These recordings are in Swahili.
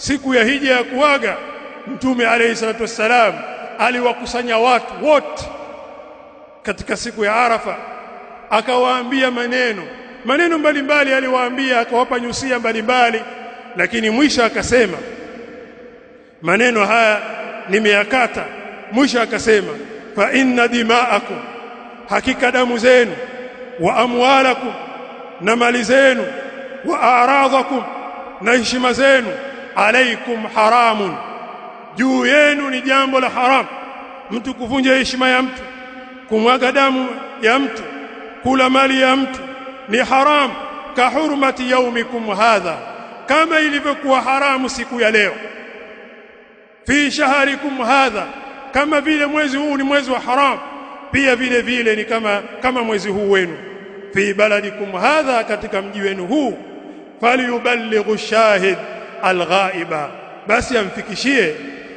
siku ya hija ya kuaga Mtume alayhi salatu wassalam aliwakusanya watu wote katika siku ya Arafa, akawaambia maneno mbalimbali aliwaambia, akawapa nyusia mbalimbali, lakini mwisho akasema maneno haya nimeyakata. Mwisho akasema fa inna dima'akum, hakika damu zenu, wa amwalakum, na mali zenu, wa a'radakum, na heshima zenu, alaikum haramun, juu yenu ni jambo la haram. Mtu kuvunja heshima ya mtu, kumwaga damu ya mtu, kula mali ya mtu ni haram. Ka hurmati yaumikum hadha, kama ilivyokuwa haramu siku ya leo. Fi shaharikum hadha, kama vile mwezi huu ni mwezi wa haram, pia vile vile ni kama mwezi huu wenu. Fi baladikum hadha, katika mji wenu huu. Falyuballighu shahid alghaiba, basi amfikishie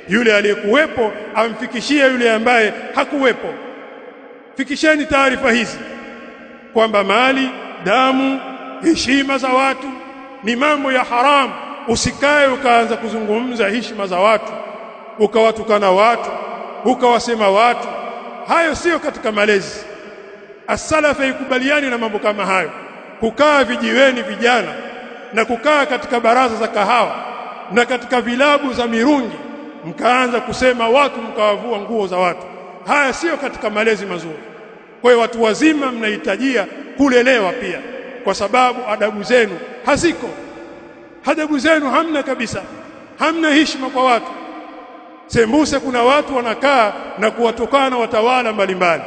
yule aliyekuwepo, amfikishie yule ambaye hakuwepo. Fikisheni taarifa hizi kwamba mali, damu, heshima za watu ni mambo ya haramu. Usikae ukaanza kuzungumza heshima za watu, ukawatukana watu, ukawasema watu. Hayo sio katika malezi. As-salafa ikubaliani na mambo kama hayo. Kukaa vijiweni vijana na kukaa katika baraza za kahawa na katika vilabu za mirungi mkaanza kusema watu, mkawavua nguo za watu, haya sio katika malezi mazuri. Kwa hiyo watu wazima mnahitajia kulelewa pia, kwa sababu adabu zenu haziko. Adabu zenu hamna kabisa, hamna heshima kwa watu. Sembuse kuna watu wanakaa na kuwatokana watawala mbalimbali.